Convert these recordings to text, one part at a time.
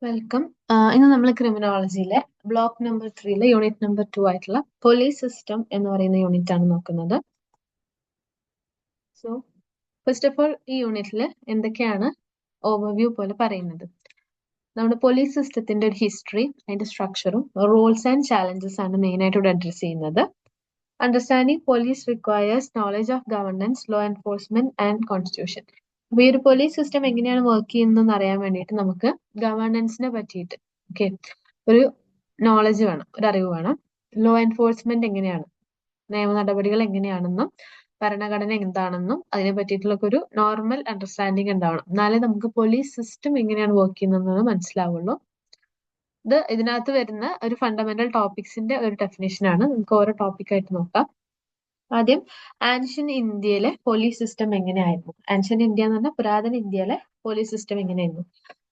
Welcome. ഇന്ന് നമ്മൾ ക്രിമിനോളജിയിലെ block number 3 unit number 2 ആയിട്ടുള്ള പോലീസ് സിസ്റ്റം എന്ന് പറയുന്ന യൂണിറ്റ് ആണ് നോക്കുന്നത്. സോ ഫസ്റ്റ് ഓഫ് ഓൾ ഈ യൂണിറ്റിൽ എന്തൊക്കെയാണ് ഓവർവ്യൂ പോലെ പറയുന്നത്. നമ്മുടെ പോലീസ് സിസ്റ്റത്തിന്റെ ഒരു ഹിസ്റ്ററി, അതിന്റെ സ്ട്രക്ചറും റോൾസ് ആൻഡ് ചാലഞ്ചസ് ആണ് മെയിൻ ആയിട്ട് ഇവിടെ അഡ്രസ് ചെയ്യുന്നത്. Understanding police requires knowledge of governance, law enforcement and constitution. അപ്പൊ ഈ ഒരു പോലീസ് സിസ്റ്റം എങ്ങനെയാണ് വർക്ക് ചെയ്യുന്നതെന്ന് അറിയാൻ വേണ്ടിയിട്ട് നമുക്ക് ഗവർണൻസിനെ പറ്റിയിട്ട് ഒരു നോളജ് വേണം, ഒരു അറിവ് വേണം. ലോ എൻഫോഴ്സ്മെന്റ് എങ്ങനെയാണ്, നിയമ നടപടികൾ എങ്ങനെയാണെന്നും ഭരണഘടന എന്താണെന്നും അതിനെ പറ്റിയിട്ടുള്ള ഒരു നോർമൽ അണ്ടർസ്റ്റാൻഡിങ് ഉണ്ടാവണം. എന്നാലേ നമുക്ക് പോലീസ് സിസ്റ്റം എങ്ങനെയാണ് വർക്ക് ചെയ്യുന്നത് മനസ്സിലാവുള്ളൂ. ഇതിനകത്ത് വരുന്ന ഒരു ഫണ്ടമെന്റൽ ടോപ്പിക്സിന്റെ ഒരു ഡെഫിനേഷൻ ആണ്. നമുക്ക് ഓരോ ടോപ്പിക് ആയിട്ട് നോക്കാം. ആദ്യം ആൻഷ്യൻ ഇന്ത്യയിലെ പോലീസ് സിസ്റ്റം എങ്ങനെയായിരുന്നു. ആൻഷ്യൻ ഇന്ത്യ എന്ന് പറഞ്ഞാൽ പുരാതന ഇന്ത്യയിലെ പോലീസ് സിസ്റ്റം എങ്ങനെയായിരുന്നു.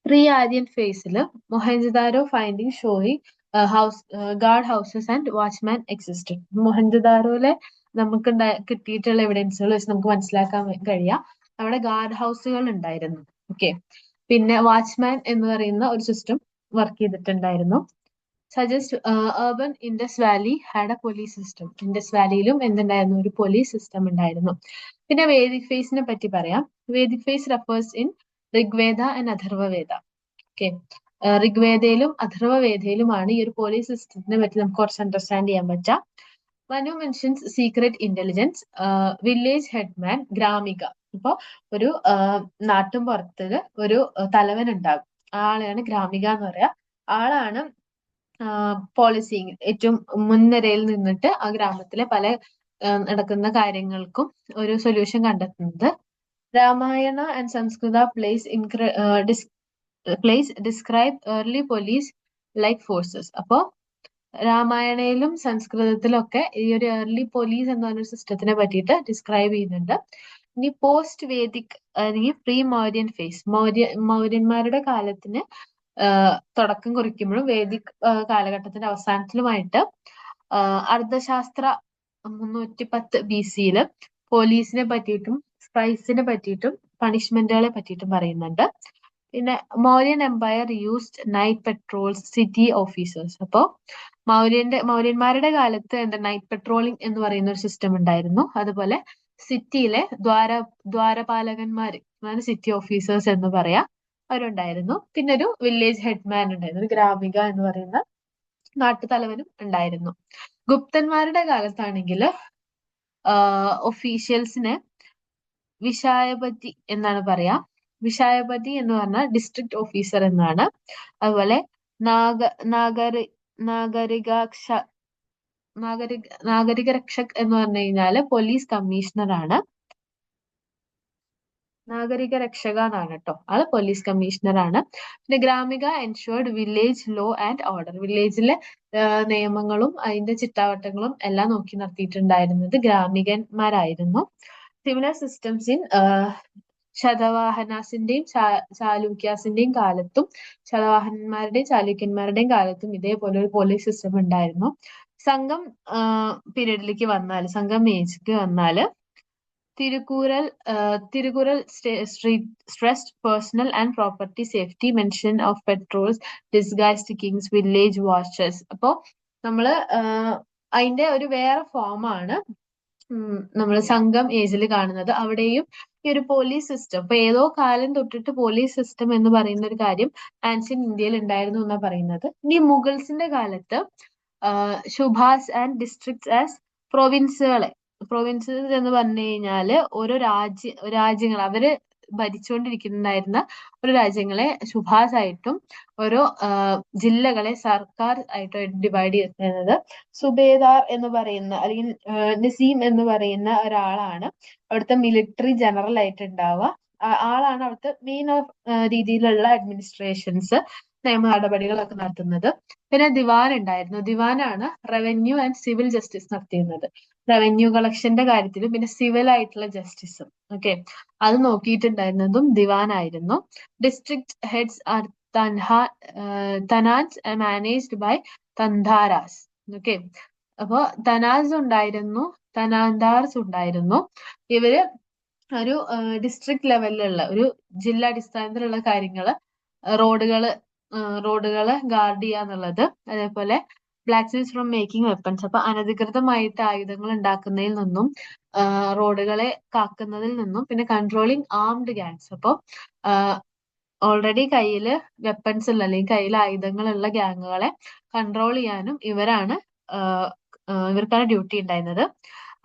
പ്രീ ആര്യൻ ഫേസിൽ Mohenjodaro finding showing guard houses and watchman existed. മൊഹൻജദാരോയിലെ നമുക്ക് കിട്ടിയിട്ടുള്ള എവിഡൻസുകൾ വെച്ച് നമുക്ക് മനസ്സിലാക്കാൻ കഴിയാം അവിടെ ഗാർഡ് ഹൗസുകൾ ഉണ്ടായിരുന്നു. പിന്നെ വാച്ച്മാൻ എന്ന് പറയുന്ന ഒരു സിസ്റ്റം വർക്ക് ചെയ്തിട്ടുണ്ടായിരുന്നു. Suggest urban Indus valley had a police system. Indus വാലിയിലും എന്തുണ്ടായിരുന്നു, ഒരു പോലീസ് സിസ്റ്റം ഉണ്ടായിരുന്നു. പിന്നെ വേദിക് ഫേസിനെ പറ്റി പറയാം. Vedic phase refers in Rigveda and Atharvaveda. ഋഗ്വേദയിലും അഥർവവേദയിലുമാണ് ഈ ഒരു പോലീസ് സിസ്റ്റത്തിനെ പറ്റി നമുക്ക് കുറച്ച് അണ്ടർസ്റ്റാൻഡ് ചെയ്യാൻ പറ്റാം. Manu mentions secret intelligence, village headman, gramika. ഇപ്പൊ ഒരു നാട്ടും പുറത്ത് ഒരു തലവൻ ഉണ്ടാകും. ആളെയാണ് ഗ്രാമിക എന്ന് പറയാ. ആളാണ് പോളിസി ഏറ്റവും മുൻനിരയിൽ നിന്നിട്ട് ആ ഗ്രാമത്തിലെ പല നടക്കുന്ന കാര്യങ്ങൾക്കും ഒരു സൊല്യൂഷൻ കണ്ടെത്തുന്നത്. രാമായണ ആൻഡ് സംസ്കൃത place describe early police like forces. അപ്പോ രാമായണയിലും സംസ്കൃതത്തിലും ഒക്കെ ഈ ഒരു ഏർലി പോലീസ് എന്ന് പറഞ്ഞ സിസ്റ്റത്തിനെ പറ്റിയിട്ട് ഡിസ്ക്രൈബ് ചെയ്യുന്നുണ്ട്. ഇനി പോസ്റ്റ് വേദിക് അല്ലെങ്കിൽ പ്രീ മൗര്യൻ ഫേസ്, മൗര്യന്മാരുടെ കാലത്തിന് തുടക്കം കുറിക്കുമ്പോഴും വേദിക് കാലഘട്ടത്തിന്റെ അവസാനത്തിലുമായിട്ട് അർദ്ധശാസ്ത്ര 310 BC പോലീസിനെ പറ്റിയിട്ടും സ്പൈസിനെ പറ്റിയിട്ടും പണിഷ്മെന്റുകളെ പറ്റിയിട്ടും പറയുന്നുണ്ട്. പിന്നെ Mauryan empire used night patrols, city officers. അപ്പോ മൗര്യന്മാരുടെ കാലത്ത് നൈറ്റ് പെട്രോളിംഗ് എന്ന് പറയുന്ന ഒരു സിസ്റ്റം ഉണ്ടായിരുന്നു. അതുപോലെ സിറ്റിയിലെ ദ്വാരപാലകന്മാര്, അതാണ് സിറ്റി ഓഫീസേഴ്സ് എന്ന് പറയാ, അവരുണ്ടായിരുന്നു. പിന്നെ ഒരു വില്ലേജ് ഹെഡ്മാൻ ഉണ്ടായിരുന്നു, ഒരു ഗ്രാമിക എന്ന് പറയുന്ന നാട്ടുതലവനും ഉണ്ടായിരുന്നു. ഗുപ്തന്മാരുടെ കാലത്താണെങ്കിൽ ഒഫീഷ്യൽസിനെ വിഷായപതി എന്നാണ് പറയാ. വിഷായപതി എന്ന് പറഞ്ഞാൽ ഡിസ്ട്രിക്ട് ഓഫീസർ എന്നാണ്. അതുപോലെ നാഗരിക രക്ഷക് എന്ന് പറഞ്ഞു കഴിഞ്ഞാല് പോലീസ് കമ്മീഷണർ ആണ്. നാഗരിക രക്ഷക എന്നാണ് കേട്ടോ, ആള് പോലീസ് കമ്മീഷണർ ആണ്. പിന്നെ Gramika ensured village law and order. വില്ലേജിലെ നിയമങ്ങളും അതിന്റെ ചിട്ടാവട്ടങ്ങളും എല്ലാം നോക്കി നടത്തിയിട്ടുണ്ടായിരുന്നത് ഗ്രാമികന്മാരായിരുന്നു. സിമിലർ സിസ്റ്റംസ് ഇൻ ശതവാഹനാസിന്റെയും ചാലൂക്യാസിന്റെയും കാലത്തും ശതവാഹനന്മാരുടെയും ചാലൂക്യന്മാരുടെയും കാലത്തും ഇതേപോലെ ഒരു പോലീസ് സിസ്റ്റം ഉണ്ടായിരുന്നു. സംഘം പീരീഡിലേക്ക് വന്നാല്, സംഘം ഏജിലേക്ക് വന്നാല് Thirukkural stressed personal and property safety, mention of patrols, disguised kings, village watchers. അപ്പോ നമ്മള് അതിന്റെ ഒരു വേറെ ഫോമാണ് നമ്മൾ സംഘം ഏജിൽ കാണുന്നത്. അവിടെയും ഈ ഒരു പോലീസ് സിസ്റ്റം, ഇപ്പൊ ഏതോ കാലം തൊട്ടിട്ട് പോലീസ് സിസ്റ്റം എന്ന് പറയുന്ന ഒരു കാര്യം ആൻഷ്യൻ ഇന്ത്യയിൽ ഉണ്ടായിരുന്നു എന്നാ പറയുന്നത്. ഇനി മുഗൾസിന്റെ കാലത്ത് ശുഭാസ് ആൻഡ് ഡിസ്ട്രിക്ട്സ് ആസ് പ്രൊവിൻസസ് എന്ന് പറഞ്ഞു കഴിഞ്ഞാല് ഓരോ രാജ്യങ്ങൾ അവര് ഭരിച്ചുകൊണ്ടിരിക്കുന്നുണ്ടായിരുന്ന ഒരു രാജ്യങ്ങളെ ശുഭാസ് ആയിട്ടും ഓരോ ജില്ലകളെ സർക്കാർ ആയിട്ടും ഡിവൈഡ് ചെയ്തിരുന്നത്. സുബേദാർ എന്ന് പറയുന്ന അല്ലെങ്കിൽ നസീം എന്ന് പറയുന്ന ഒരാളാണ് അവിടുത്തെ മിലിറ്ററി ജനറൽ ആയിട്ട് ഉണ്ടാവുക. ആളാണ് അവിടുത്തെ മെയിൻ ഓഫ് രീതിയിലുള്ള അഡ്മിനിസ്ട്രേഷൻസ്, നിയമ നടപടികളൊക്കെ നടത്തുന്നത്. പിന്നെ ദിവാൻ ഉണ്ടായിരുന്നു. ദിവാനാണ് റവന്യൂ ആൻഡ് സിവിൽ ജസ്റ്റിസ് നടത്തിയിരുന്നത്. റവന്യൂ കളക്ഷന്റെ കാര്യത്തിലും പിന്നെ സിവിൽ ആയിട്ടുള്ള ജസ്റ്റിസും അത് നോക്കിയിട്ടുണ്ടായിരുന്നതും ദിവാനായിരുന്നു. District heads are thanas managed by തന്താരാസ്. അപ്പോ തനാസ് ഉണ്ടായിരുന്നു, തനാന്താർസ് ഉണ്ടായിരുന്നു. ഇവര് ഒരു ഡിസ്ട്രിക്ട് ലെവലിലുള്ള ഒരു ജില്ലാ അടിസ്ഥാനത്തിലുള്ള കാര്യങ്ങള്, റോഡുകള് റോഡുകളെ ഗാർഡ് ചെയ്യുക എന്നുള്ളത്, അതേപോലെ black smiths from making weapons, അപ്പൊ അനധികൃതമായിട്ട് ആയുധങ്ങൾ ഉണ്ടാക്കുന്നതിൽ നിന്നും റോഡുകളെ കാക്കുന്നതിൽ നിന്നും, പിന്നെ കൺട്രോളിങ് ആംഡ് ഗാങ്സ്, അപ്പോൾ ഓൾറെഡി കയ്യിൽ വെപ്പൺസ് ഉള്ള അല്ലെങ്കിൽ കയ്യിൽ ആയുധങ്ങളുള്ള ഗ്യാങ്ങുകളെ കൺട്രോൾ ചെയ്യാനും ഇവർക്കാണ് ഡ്യൂട്ടി ഉണ്ടായിരുന്നത്.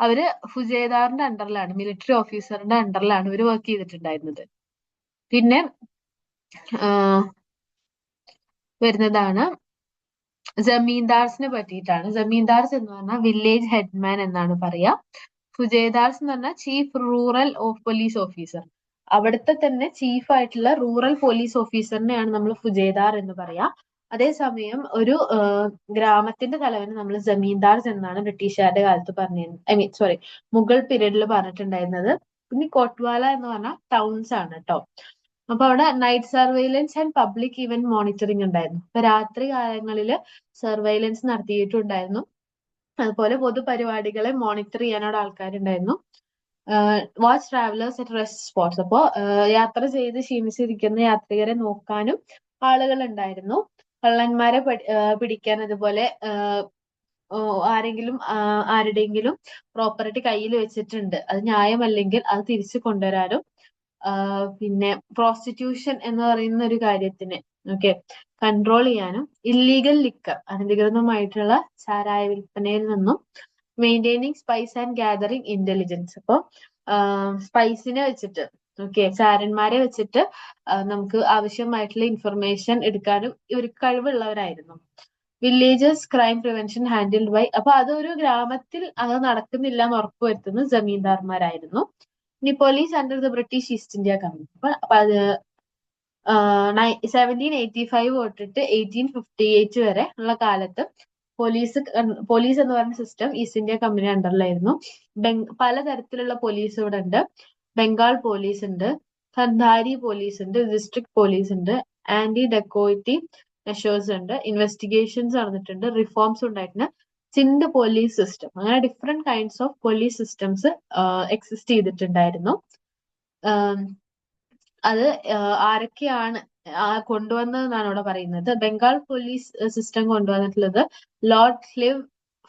അവര് ഫുജേദാറിന്റെ അണ്ടറിലാണ്, മിലിറ്ററി ഓഫീസറിന്റെ അണ്ടറിലാണ് ഇവർ വർക്ക് ചെയ്തിട്ടുണ്ടായിരുന്നത്. പിന്നെ വരുന്നതാണ് ജമീന്ദാർസിനെ പറ്റിയിട്ടാണ്. ജമീന്ദാർസ് എന്ന് പറഞ്ഞാൽ വില്ലേജ് ഹെഡ്മാൻ എന്നാണ് പറയാ. ഫുജേദാർസ് എന്ന് പറഞ്ഞാൽ ചീഫ് റൂറൽ പോലീസ് ഓഫീസർ. അവിടുത്തെ തന്നെ ചീഫ് ആയിട്ടുള്ള റൂറൽ പോലീസ് ഓഫീസറിനെയാണ് നമ്മൾ ഫുജേദാർ എന്ന് പറയാ. അതേസമയം ഒരു ഗ്രാമത്തിന്റെ തലവന് നമ്മൾ ജമീന്ദാർസ് എന്നാണ് ബ്രിട്ടീഷുകാരുടെ കാലത്ത് പറഞ്ഞിരുന്നത്. മുഗൾ പീരീഡിൽ പറഞ്ഞിട്ടുണ്ടായിരുന്നത്. പിന്നെ കോട്ട്വാല എന്ന് പറഞ്ഞാൽ ടൗൺസ് ആണ് കേട്ടോ. അപ്പൊ അവിടെ night surveillance and public event monitoring ഉണ്ടായിരുന്നു. അപ്പൊ രാത്രി കാലങ്ങളിൽ സർവൈലൻസ് നടത്തിയിട്ടുണ്ടായിരുന്നു. അതുപോലെ പൊതുപരിപാടികളെ മോണിറ്റർ ചെയ്യാൻ അവിടെ ആൾക്കാരുണ്ടായിരുന്നു. Watch travellers at rest spots, അപ്പോ യാത്ര ചെയ്ത് ക്ഷീണിച്ചിരിക്കുന്ന യാത്രികരെ നോക്കാനും ആളുകൾ ഉണ്ടായിരുന്നു. കള്ളന്മാരെ പിടിക്കാൻ, അതുപോലെ ആരുടെയെങ്കിലും പ്രോപ്പർട്ടി കയ്യിൽ വെച്ചിട്ടുണ്ട്, അത് ന്യായമല്ലെങ്കിൽ അത് തിരിച്ചു കൊണ്ടുവരാനും, പിന്നെ പ്രോസ്റ്റിറ്റ്യൂഷൻ എന്ന് പറയുന്ന ഒരു കാര്യത്തിന് കൺട്രോൾ ചെയ്യാനും, ഇല്ലീഗൽ ലിക്കർ അനധികൃതമായിട്ടുള്ള ചാരായ വിൽപ്പനയിൽ നിന്നും, maintaining spice and gathering intelligence, അപ്പൊ സ്പൈസിനെ വെച്ചിട്ട് ചാരന്മാരെ വെച്ചിട്ട് നമുക്ക് ആവശ്യമായിട്ടുള്ള ഇൻഫർമേഷൻ എടുക്കാനും ഇവർക്ക് കഴിവുള്ളവരായിരുന്നു. Villages crime prevention handled by, അപ്പൊ അതൊരു ഗ്രാമത്തിൽ അത് നടക്കുന്നില്ല എന്ന് ഉറപ്പുവരുത്തുന്നത് ജമീന്ദാർമാരായിരുന്നു. ഇനി police under the British East India Company, അപ്പൊ അത് 1785 തൊട്ടിട്ട് 1858 വരെ ഉള്ള കാലത്ത് പോലീസ് എന്ന് പറയുന്ന സിസ്റ്റം ഈസ്റ്റ് ഇന്ത്യ കമ്പനി അണ്ടറിലായിരുന്നു. പലതരത്തിലുള്ള പോലീസ് ഇവിടെ ഉണ്ട്. ബംഗാൾ പോലീസ് ഉണ്ട്, കന്ധാരി പോലീസ് ഉണ്ട്, ഡിസ്ട്രിക്ട് പോലീസ് ഉണ്ട്, ആന്റി ഡെക്കോയിറ്റി മെഷേഴ്സ് ഉണ്ട്, ഇൻവെസ്റ്റിഗേഷൻസ് നടന്നിട്ടുണ്ട്, റിഫോംസ് ഉണ്ടായിട്ടുണ്ട്, സിന്ധ് പോലീസ് സിസ്റ്റം, അങ്ങനെ different kinds of police systems exist ചെയ്തിട്ടുണ്ടായിരുന്നു. അത് ആരൊക്കെയാണ് കൊണ്ടുവന്നതെന്നാണ് ഇവിടെ പറയുന്നത്. ബംഗാൾ പോലീസ് സിസ്റ്റം കൊണ്ടുവന്നിട്ടുള്ളത് lord Clive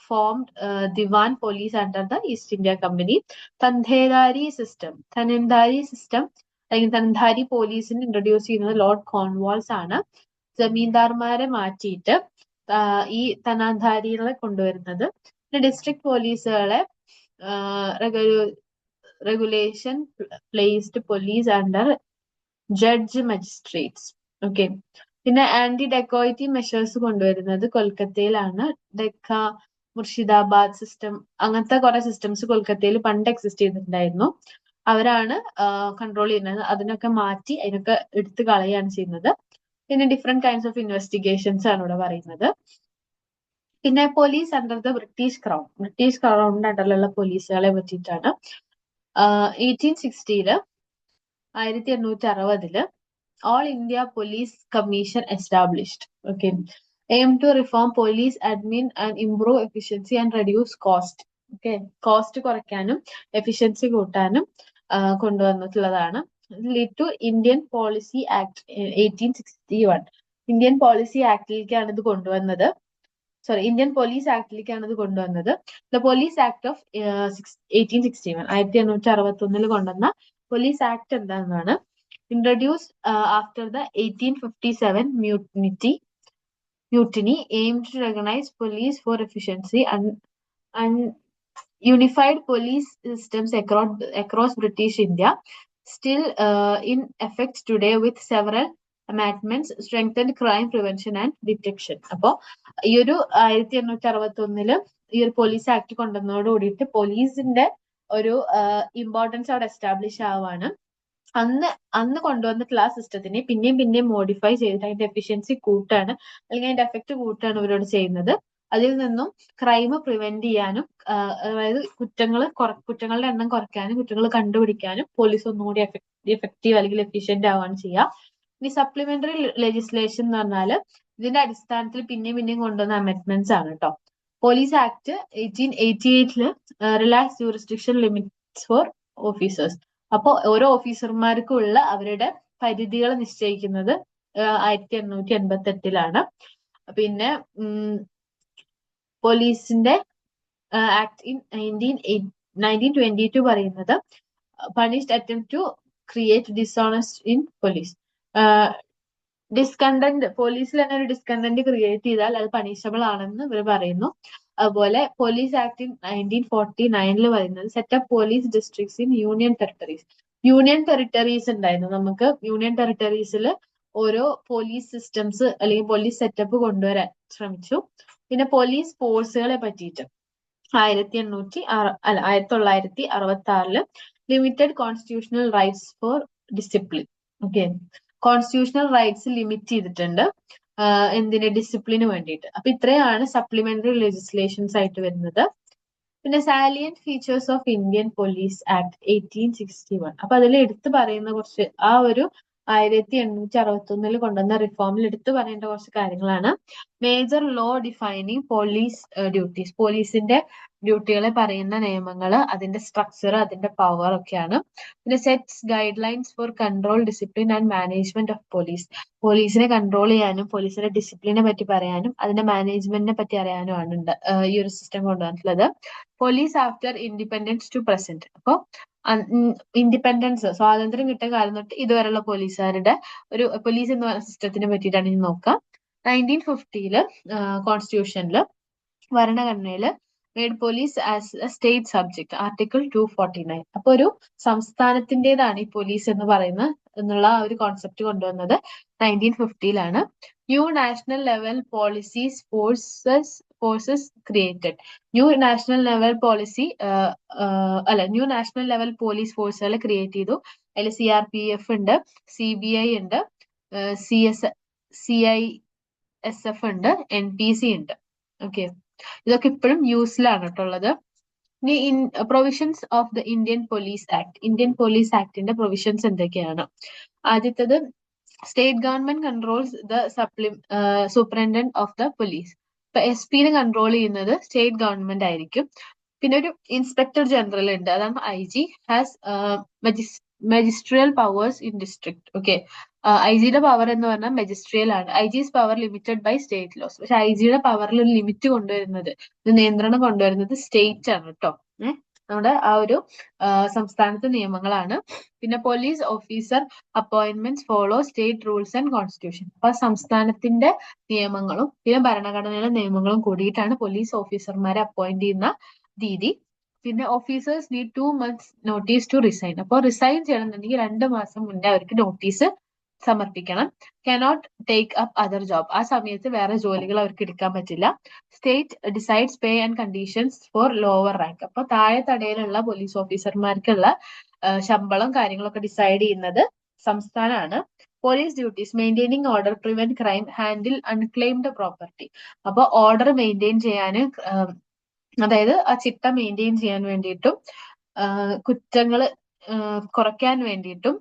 formed Diwan police under the East India Company. തൻധേദാരി സിസ്റ്റം അല്ലെങ്കിൽ തൻധാരി പോലീസിന് ഇൻട്രൊഡ്യൂസ് ചെയ്യുന്നത് ലോർഡ് കോൺവാൾസ് ആണ്. ജമീന്ദാർമാരെ മാറ്റിയിട്ട് ഈ തനാധാരികളെ കൊണ്ടുവരുന്നത്. പിന്നെ ഡിസ്ട്രിക്ട് പോലീസുകളെ regulation placed police under judge magistrates. പിന്നെ ആന്റി ഡെക്കോയിറ്റി മെഷേഴ്സ് കൊണ്ടുവരുന്നത് കൊൽക്കത്തയിലാണ്. ഡെക്ക, മുർഷിദാബാദ് സിസ്റ്റം, അങ്ങനത്തെ കുറെ സിസ്റ്റംസ് കൊൽക്കത്തയിൽ പണ്ട് എക്സിസ്റ്റ് ചെയ്തിട്ടുണ്ടായിരുന്നു. അവരാണ് കൺട്രോൾ ചെയ്യുന്നത്. അതിനൊക്കെ മാറ്റി അതിനൊക്കെ എടുത്തു കളയാണ് ചെയ്യുന്നത്. പിന്നെ ഡിഫറെന്റ് കൈൻഡ്സ് ഓഫ് ഇൻവെസ്റ്റിഗേഷൻസ് ആണ് ഇവിടെ പറയുന്നത്. പിന്നെ പോലീസ് അണ്ടർ ദ ബ്രിട്ടീഷ് ക്രൗണിന്റെ അണ്ടറിലുള്ള പോലീസുകളെ പറ്റിയിട്ടാണ്. 1860 all India police commission established. Aim to reform police admin and improve efficiency and reduce cost. Cost കുറയ്ക്കാനും എഫിഷ്യൻസി കൂട്ടാനും കൊണ്ടുവന്നിട്ടുള്ളതാണ്. Lead to Indian policy act 1861. Indian policy ആക്ടിലേക്കാണ് ഇത് കൊണ്ടുവന്നത്. ഇന്ത്യൻ പോലീസ് ആക്ടിലേക്കാണ് ഇത് കൊണ്ടുവന്നത്. ദ പോലീസ് ആക്ട് ഓഫ് 1861, 1861 കൊണ്ടുവന്ന police act എന്താണെന്നാണ്. Introduce after the 1857 mutiny aimed to recognize police for efficiency and unified police systems across British India. Still in effect today with several amendments strengthened crime prevention and detection. അപ്പോ ഈ ഒരു 1861 ഈ ഒരു police act കൊണ്ടുവന്നതോട് കൂടിയിട്ട് പോലീസിന്റെ ഒരു importance അവിടെ establish ആവാണ്. അന്ന് കൊണ്ടുവന്നിട്ടുള്ള ആ സിസ്റ്റത്തിനെ പിന്നെയും മോഡിഫൈ ചെയ്തിട്ട് അതിന്റെ എഫിഷ്യൻസി കൂട്ടാണ്, അല്ലെങ്കിൽ അതിന്റെ എഫക്ട് കൂട്ടാണ് ഇവരോട് ചെയ്യുന്നത്. അതിൽ നിന്നും ക്രൈം പ്രിവെന്റ് ചെയ്യാനും, അതായത് കുറ്റങ്ങളുടെ എണ്ണം കുറയ്ക്കാനും കുറ്റങ്ങൾ കണ്ടുപിടിക്കാനും പോലീസ് ഒന്നുകൂടി എഫക്റ്റീവ് അല്ലെങ്കിൽ എഫിഷ്യന്റ് ആവാണ് ചെയ്യുക. ഇനി സപ്ലിമെന്ററി ലെജിസ്ലേഷൻ എന്ന് പറഞ്ഞാൽ ഇതിന്റെ അടിസ്ഥാനത്തിൽ പിന്നെയും കൊണ്ടുവന്ന അമെന്റ്മെന്റ്സ് ആണ് കേട്ടോ. Police act 1888 relax jurisdiction limits for officers. അപ്പോൾ ഓരോ ഓഫീസർമാർക്കും ഉള്ള അവരുടെ പരിധികൾ നിശ്ചയിക്കുന്നത് 1888 പിന്നെ പോലീസിന്റെ ആക്ട് ഇൻ 1922 പറയുന്നത് punished attempt to create dishonest in police. Discontent പോലീസിൽ തന്നെ ഒരു ഡിസ്കണ്ടന്റ് ക്രിയേറ്റ് ചെയ്താൽ അത് പണിഷബിൾ ആണെന്ന് ഇവർ പറയുന്നു. അതുപോലെ പോലീസ് ആക്ട് ഇൻ 1949 പറയുന്നത് setup police districts in union territories. Union territories ഉണ്ടായിരുന്നു. നമുക്ക് യൂണിയൻ ടെറിട്ടറീസിൽ ഓരോ പോലീസ് സിസ്റ്റംസ് അല്ലെങ്കിൽ പോലീസ് സെറ്റപ്പ് കൊണ്ടുവരാൻ ശ്രമിച്ചു. പിന്നെ പോലീസ് ഫോഴ്സുകളെ പറ്റിയിട്ട് 1966 limited constitutional rights for discipline. Okay, constitutional rights limit ചെയ്തിട്ടുണ്ട് എന്തിന്, ഡിസിപ്ലിന് വേണ്ടിയിട്ട്. അപ്പൊ ഇത്രയാണ് സപ്ലിമെന്ററി ലെജിസ്ലേഷൻസ് ആയിട്ട് വരുന്നത്. പിന്നെ salient features of Indian police act 1861. അപ്പൊ അതിൽ എടുത്തു പറയുന്ന കുറച്ച് ആ ഒരു 1861 കൊണ്ടുവന്ന റിഫോമിൽ എടുത്തു പറയേണ്ട കുറച്ച് കാര്യങ്ങളാണ്. Major law defining police duties. പോലീസിന്റെ ഡ്യൂട്ടികളെ പറയുന്ന നിയമങ്ങൾ, അതിന്റെ സ്ട്രക്ചർ, അതിന്റെ പവർ ഒക്കെയാണ്. പിന്നെ sets guidelines for control, discipline and management of police. പോലീസിനെ കൺട്രോൾ ചെയ്യാനും പോലീസിന്റെ ഡിസിപ്ലിനെ പറ്റി പറയാനും അതിന്റെ മാനേജ്മെന്റിനെ പറ്റി അറിയാനുമാണ് ഈ ഒരു സിസ്റ്റം കൊണ്ടുവന്നിട്ടുള്ളത്. Police after independence to present. അപ്പോൾ ഇൻഡിപെൻഡൻസ്, സ്വാതന്ത്ര്യം കിട്ടിയ കാലം തൊട്ട് ഇതുവരെയുള്ള പോലീസുകാരുടെ ഒരു പോലീസ് എന്ന് പറയുന്ന സിസ്റ്റത്തിനെ പറ്റിയിട്ടാണ് ഇനി നോക്കാം. 1950 കോൺസ്റ്റിറ്റ്യൂഷനിൽ ഭരണഘടനയിൽ made police as A state subject, article 249. അപ്പൊ ഒരു സംസ്ഥാനത്തിൻ്റെതാണ് ഈ പോലീസ് എന്ന് പറയുന്ന എന്നുള്ള ആ ഒരു കോൺസെപ്റ്റ് കൊണ്ടുവന്നത് 1950 new national level policies forces created. New national level policy new national level police ഫോഴ്സുകൾ ക്രിയേറ്റ് ചെയ്തു. അതിൽ CRPF ഉണ്ട്, CBI ഉണ്ട്, CISF ഉണ്ട്, NPC ഉണ്ട്. ഓക്കെ, ഇതൊക്കെ ഇപ്പോഴും യൂസിലാണ് കേട്ടുള്ളത്. ഇനി provisions of the Indian police act. Indian police ആക്ടിന്റെ പ്രൊവിഷൻസ് എന്തൊക്കെയാണ്? ആദ്യത്തത്, state government controls the superintendent of the police. ഇപ്പൊ SP കൺട്രോൾ ചെയ്യുന്നത് സ്റ്റേറ്റ് ഗവൺമെന്റ് ആയിരിക്കും. പിന്നെ ഒരു ഇൻസ്പെക്ടർ ജനറൽ ഉണ്ട്, അതാണ് IG, has magisterial powers in district. Okay, IG power എന്ന് പറഞ്ഞാൽ മജിസ്ട്രിയൽ ആണ്. IG's power limited by state laws. പക്ഷെ IG പവറിൽ ഒരു ലിമിറ്റ് കൊണ്ടുവരുന്നത്, ഒരു നിയന്ത്രണം കൊണ്ടുവരുന്നത് സ്റ്റേറ്റ് ആണ് കേട്ടോ. നമ്മുടെ ആ ഒരു സംസ്ഥാനത്തെ നിയമങ്ങളാണ്. പിന്നെ police officer appointments follow state rules and constitution. അപ്പൊ സംസ്ഥാനത്തിന്റെ നിയമങ്ങളും പിന്നെ ഭരണഘടനയുടെ നിയമങ്ങളും കൂടിയിട്ടാണ് പോലീസ് ഓഫീസർമാരെ അപ്പോയിന്റ് ചെയ്യുന്ന രീതി. പിന്നെ officers need 2 months notice to resign. അപ്പോൾ റിസൈൻ ചെയ്യണമെന്നുണ്ടെങ്കിൽ 2 മാസം മുന്നേ അവർക്ക് നോട്ടീസ് സമർപ്പിക്കണം. Cannot take up other job. ആ സമയത്ത് വേറെ ജോലികൾ അവർക്ക് എടുക്കാൻ പറ്റില്ല. State decides pay and conditions for lower rank. അപ്പൊ താഴെ തടയിലുള്ള പോലീസ് ഓഫീസർമാർക്കുള്ള ശമ്പളം കാര്യങ്ങളൊക്കെ ഡിസൈഡ് ചെയ്യുന്നത് സംസ്ഥാനമാണ്. Police duties maintaining order, prevent crime, handle unclaimed property. അപ്പോൾ ഓർഡർ മെയിൻറ്റെയിൻ ചെയ്യാൻ, അതായത് ആ ചിട്ട മെയിൻറ്റെയിൻ ചെയ്യാൻ വേണ്ടിയിട്ടും കുറ്റങ്ങൾ കുറയ്ക്കാൻ വേണ്ടിയിട്ടും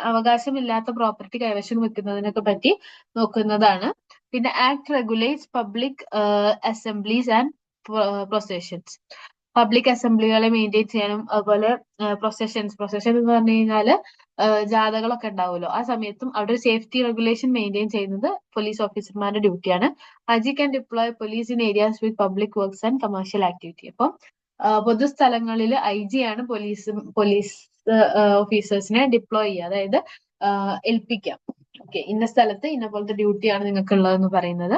അവകാശമില്ലാത്ത പ്രോപ്പർട്ടി കൈവശം വെക്കുന്നതിനൊക്കെ പറ്റി നോക്കുന്നതാണ്. പിന്നെ act regulates public assemblies and processions. Public അസംബ്ലികളെ മെയിൻറ്റെയിൻ ചെയ്യാനും അതുപോലെ പ്രൊസഷൻ എന്ന് പറഞ്ഞു കഴിഞ്ഞാല് ജാഥകളൊക്കെ ഉണ്ടാവുമല്ലോ, ആ സമയത്തും അവിടെ ഒരു സേഫ്റ്റി റെഗുലേഷൻ മെയിൻറ്റെയിൻ ചെയ്യുന്നത് പോലീസ് ഓഫീസർമാരുടെ ഡ്യൂട്ടിയാണ്. IG can deploy police in areas with public works and commercial activity. അപ്പം പൊതുസ്ഥലങ്ങളിൽ IG ആണ് പോലീസ് ഓഫീസേഴ്സിനെ ഡിപ്ലോയ് ചെയ്യുക, അതായത് ഏൽപ്പിക്കാം. ഓക്കെ, ഇന്ന സ്ഥലത്ത് ഇന്ന പോലത്തെ ഡ്യൂട്ടിയാണ് നിങ്ങൾക്ക് ഉള്ളതെന്ന് പറയുന്നത്.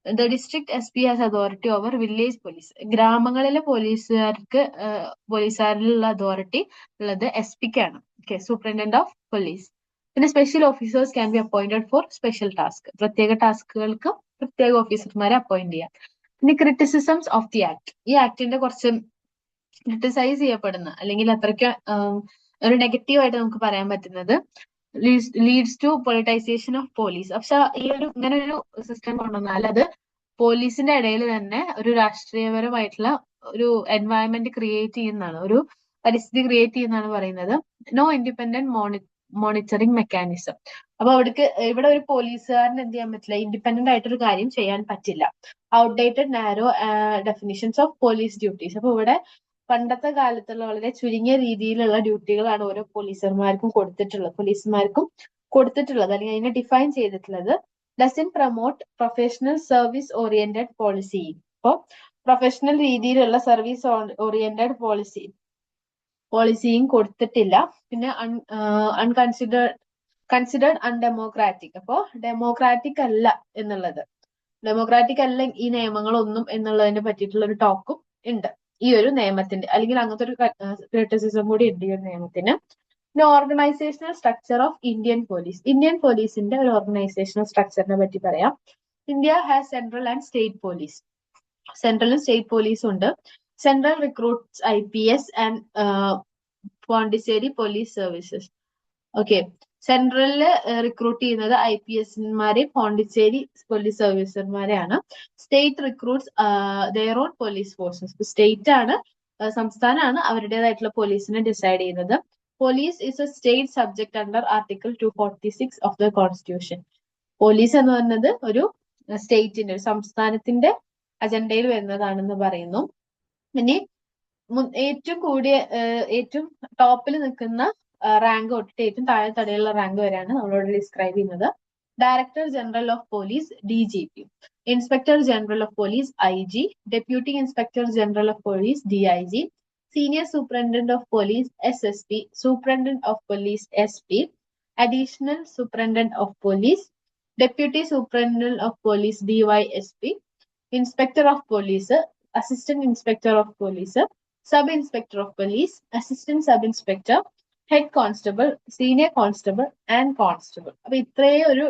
The district SP has authority over village police. ഗ്രാമങ്ങളിലെ പോലീസുകാരിലുള്ള അതോറിറ്റി ഉള്ളത് SP-ക്കാണ്. Okay, superintendent of police. പിന്നെ special officers can be appointed for special task. പ്രത്യേക ടാസ്കുകൾക്ക് പ്രത്യേക ഓഫീസർമാരെ അപ്പോയിന്റ് ചെയ്യാം. പിന്നെ ക്രിറ്റിസിസംസ് ഓഫ് ദി ആക്ട്. ഈ ആക്ടിന്റെ കുറച്ച് ക്രിട്ടിസൈസ് ചെയ്യപ്പെടുന്ന അല്ലെങ്കിൽ അത്രയ്ക്ക് ഒരു നെഗറ്റീവായിട്ട് നമുക്ക് പറയാൻ പറ്റുന്നത്, ലീഡ്സ് ടു പൊളിറ്റൈസേഷൻ ഓഫ് പോലീസ്. പക്ഷെ ഇങ്ങനെ ഒരു സിസ്റ്റം കൊണ്ടുവന്നാൽ അത് പോലീസിന്റെ ഇടയിൽ തന്നെ ഒരു രാഷ്ട്രീയപരമായിട്ടുള്ള ഒരു എൻവയൺമെന്റ് ക്രിയേറ്റ് ചെയ്യുന്നതാണ്, ഒരു പരിസ്ഥിതി ക്രിയേറ്റ് ചെയ്യുന്നതാണ് പറയുന്നത്. No independent monitoring mechanism. അപ്പൊ ഇവിടെ ഒരു പോലീസുകാരന് എന്ത് ചെയ്യാൻ പറ്റില്ല, ഇൻഡിപെൻഡന്റ് ആയിട്ടൊരു കാര്യം ചെയ്യാൻ പറ്റില്ല. Outdated narrow definitions of police duties. അപ്പൊ ഇവിടെ പണ്ടത്തെ കാലത്തുള്ള വളരെ ചുരുങ്ങിയ രീതിയിലുള്ള ഡ്യൂട്ടികളാണ് ഓരോ പോലീസുമാർക്കും കൊടുത്തിട്ടുള്ളത് അല്ലെങ്കിൽ അതിനെ ഡിഫൈൻ ചെയ്തിട്ടുള്ളത് doesn't promote professional service oriented policy. അപ്പോൾ പ്രൊഫഷണൽ രീതിയിലുള്ള സർവീസ് ഓറിയന്റഡ് പോളിസിയും കൊടുത്തിട്ടില്ല. പിന്നെ കൺസിഡേർഡ് അൺഡെമോക്രാറ്റിക്. അപ്പോൾ ഡെമോക്രാറ്റിക് അല്ല എന്നുള്ളത്, ഡെമോക്രാറ്റിക് അല്ല ഈ നിയമങ്ങളൊന്നും എന്നുള്ളതിനെ പറ്റിയിട്ടുള്ള ഒരു ടോക്കും ഉണ്ട് ഈ ഒരു നിയമത്തിന്റെ, അല്ലെങ്കിൽ അങ്ങനത്തെ ഒരു ക്രിറ്റിസിസം കൂടി ഉണ്ട് ഈ ഒരു നിയമത്തിന്. പിന്നെ organisational structure of Indian police. Indian പോലീസിന്റെ ഒരു ഓർഗനൈസേഷണൽ സ്ട്രക്ചറിനെ പറ്റി പറയാം. India has central and state police. സെൻട്രലും സ്റ്റേറ്റ് പോലീസും ഉണ്ട്. Central recruits IPS and Pondicherry police services. Okay, സെൻട്രലില് റിക്രൂട്ട് ചെയ്യുന്നത് IPSമാരെയും പോണ്ടിച്ചേരി പോലീസ് സർവീസർമാരെയാണ്. State recruits their own police forces. State ആണ്, സംസ്ഥാനമാണ് അവരുടേതായിട്ടുള്ള പോലീസിനെ ഡിസൈഡ് ചെയ്യുന്നത്. Police is a state subject under article 246 of the constitution. പോലീസ് എന്ന് പറയുന്നത് ഒരു സ്റ്റേറ്റിന്റെ, ഒരു സംസ്ഥാനത്തിന്റെ അജണ്ടയിൽ വരുന്നതാണെന്ന് പറയുന്നു. ഇനി ഏറ്റവും കൂടിയ, ഏറ്റവും ടോപ്പിൽ നിൽക്കുന്ന റാങ്ക് തൊട്ടിട്ട് ഏറ്റവും താഴെ തടയുള്ള റാങ്ക് വരെയാണ് നമ്മളോട് ഡിസ്ക്രൈബ് ചെയ്യുന്നത്. Director general of police DGP, inspector general of police IG, deputy inspector general of police DIG, senior superintendent of police SSP, superintendent of police SP, additional superintendent of police, deputy superintendent of police DYSP, inspector of police, assistant inspector of police, sub inspector of police, assistant sub inspector, head constable, senior constable and constable. അപ്പൊ ഇത്രയും ഒരു